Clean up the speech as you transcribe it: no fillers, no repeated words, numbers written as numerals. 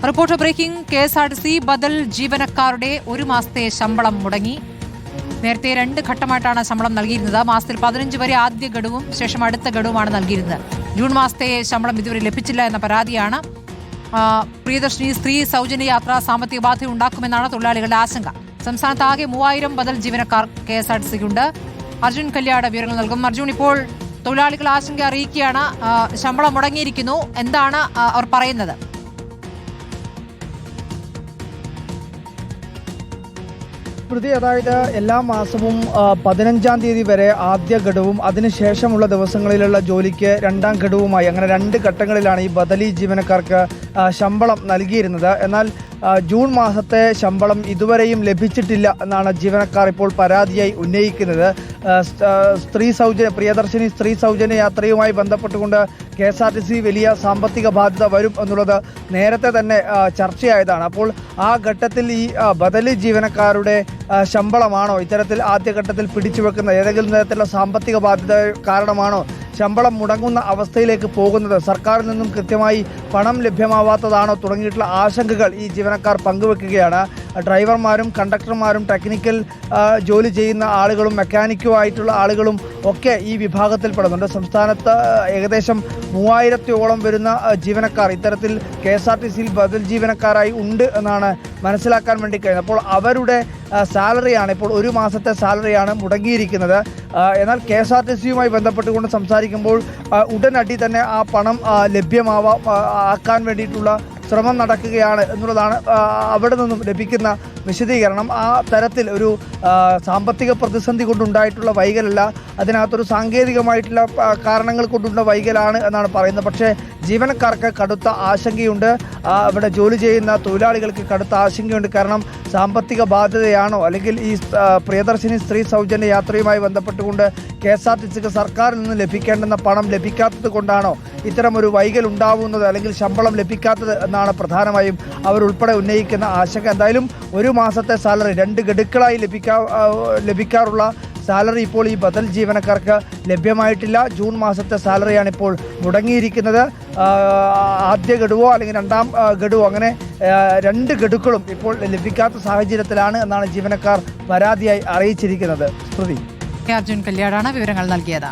Reporter breaking. KSRTC ബദൽ ജീവനക്കാരുടെ ഒരു മാസത്തെ ശമ്പളം മുടങ്ങി. നേരത്തെ 2 ഘട്ടമായിട്ടാണ് ശമ്പളം നൽകിയിരുന്നത്. മാസത്തിൽ 15 വരെ ആദ്യ ഗഡുവും ശേഷം അടുത്ത ഗഡുവുമാണ് നൽകിയിരുന്നത്. ജൂൺ മാസത്തെ ശമ്പളം ഇതുവരെ ലഭിച്ചില്ല എന്ന പരാതിയാണ്. പ്രിയദർശിനി സ്ത്രീ സൗജന്യ യാത്ര സാമ്പത്തിക ബാധ്യത ഉണ്ടാക്കുമെന്നാണ് തൊഴിലാളികളുടെ ആശങ്ക. സംസ്ഥാനത്ത് ആകെ 3000 ബദൽ ജീവനക്കാർ KSRTCക്കുണ്ട്. അർജുൻ കല്യാട് വിവരങ്ങൾ നൽകും. അർജുൻ, ഇപ്പോൾ തൊഴിലാളികൾ ആശങ്ക അറിയിക്കുകയാണ്. ശമ്പളം മുടങ്ങിയിരിക്കുന്നു. എന്താണ് അവർ പറയുന്നത്? അതായത് എല്ലാ മാസവും 15-ാം തീയതി വരെ ആദ്യ ഗഡുവും അതിനുശേഷമുള്ള ദിവസങ്ങളിലുള്ള ജോലിക്ക് 2ാം ഗഡുവുമായി അങ്ങനെ 2 ഘട്ടങ്ങളിലാണ് ഈ ബദലി ജീവനക്കാർക്ക് ശമ്പളം നൽകിയിരുന്നത്. എന്നാൽ ജൂൺ മാസത്തെ ശമ്പളം ഇതുവരെയും ലഭിച്ചിട്ടില്ല എന്നാണ് ജീവനക്കാർ ഇപ്പോൾ പരാതിയായി ഉന്നയിക്കുന്നത്. പ്രിയദർശിനി സ്ത്രീ സൗജന്യ യാത്രയുമായി ബന്ധപ്പെട്ടുകൊണ്ട് KSRTC വലിയ സാമ്പത്തിക ബാധ്യത വരും എന്നുള്ളത് നേരത്തെ തന്നെ ചർച്ചയായതാണ്. അപ്പോൾ ആ ഘട്ടത്തിൽ ഈ ബദലി ജീവനക്കാരുടെ ശമ്പളമാണോ ഇത്തരത്തിൽ ആദ്യഘട്ടത്തിൽ പിടിച്ചുവെക്കുന്നത്? ഏതെങ്കിലും തരത്തിലുള്ള സാമ്പത്തിക ബാധ്യത കാരണമാണോ ശമ്പളം മുടങ്ങുന്ന അവസ്ഥയിലേക്ക് പോകുന്നത്? സർക്കാരിൽ നിന്നും കൃത്യമായി പണം ലഭ്യമാവാത്തതാണോ തുടങ്ങിയിട്ടുള്ള ആശങ്കകൾ ഈ ജീവനക്കാർ പങ്കുവെക്കുകയാണ്. ഡ്രൈവർമാരും കണ്ടക്ടർമാരും ടെക്നിക്കൽ ജോലി ചെയ്യുന്ന ആളുകളും മെക്കാനിക്കുമായിട്ടുള്ള ആളുകളും ഒക്കെ ഈ വിഭാഗത്തിൽ പെടുന്നുണ്ട്. സംസ്ഥാനത്ത് ഏകദേശം 3000-ഓളം വരുന്ന ജീവനക്കാർ ഇത്തരത്തിൽ KSRTCയിൽ ബദൽ ജീവനക്കാരായി ഉണ്ട് എന്നാണ് മനസ്സിലാക്കാൻ വേണ്ടി കഴിയുന്നത്. അപ്പോൾ അവരുടെ സാലറിയാണ് ഇപ്പോൾ ഒരു മാസത്തെ സാലറിയാണ് മുടങ്ങിയിരിക്കുന്നത്. എന്നാൽ KSRTCയുമായി ബന്ധപ്പെട്ടുകൊണ്ട് സംസാരിക്കുമ്പോൾ ഉടനടി തന്നെ ആ പണം ആക്കാൻ വേണ്ടിയിട്ടുള്ള ശ്രമം നടക്കുകയാണ് എന്നുള്ളതാണ് അവിടെ നിന്നും ലഭിക്കുന്ന വിശദീകരണം. ആ തരത്തിൽ ഒരു സാമ്പത്തിക പ്രതിസന്ധി കൊണ്ടുണ്ടായിട്ടുള്ള വൈകലല്ല, അതിനകത്തൊരു സാങ്കേതികമായിട്ടുള്ള കാരണങ്ങൾ കൊണ്ടുള്ള വൈകലാണ് എന്നാണ് പറയുന്നത്. പക്ഷേ ജീവനക്കാർക്ക് കടുത്ത ആശങ്കയുണ്ട്, അവിടെ ജോലി ചെയ്യുന്ന തൊഴിലാളികൾക്ക് കടുത്ത ആശങ്കയുണ്ട്. കാരണം സാമ്പത്തിക ബാധ്യതയാണോ അല്ലെങ്കിൽ ഈ പ്രിയദർശിനി സ്ത്രീ സൗജന്യ യാത്രയുമായി ബന്ധപ്പെട്ടുകൊണ്ട് KSRTCക്ക് സർക്കാരിൽ നിന്ന് ലഭിക്കേണ്ടുന്ന പണം ലഭിക്കാത്തത് കൊണ്ടാണോ ഇത്തരമൊരു വൈകൽ ഉണ്ടാവുന്നത് അല്ലെങ്കിൽ ശമ്പളം ലഭിക്കാത്തത് എന്നാണ് പ്രധാനമായും അവരുൾപ്പെടെ ഉന്നയിക്കുന്ന ആശങ്ക. എന്തായാലും ഒരു മാസത്തെ സാലറി 2 ഗഡുക്കളായി ലഭിക്കാറുള്ള സാലറി ഇപ്പോൾ ഈ ബദൽ ജീവനക്കാർക്ക് ലഭ്യമായിട്ടില്ല. ജൂൺ മാസത്തെ സാലറിയാണ് ഇപ്പോൾ മുടങ്ങിയിരിക്കുന്നത്. ആദ്യ ഗഡുവോ അല്ലെങ്കിൽ 2ാം ഗഡുവോ അങ്ങനെ 2 ഗഡുക്കളും ഇപ്പോൾ ലഭിക്കാത്ത സാഹചര്യത്തിലാണ് എന്നാണ് ജീവനക്കാർ പരാതിയായി അറിയിച്ചിരിക്കുന്നത്. സ്മൃതി. അർജുൻ കല്യാടാണ് വിവരങ്ങൾ നൽകിയത്.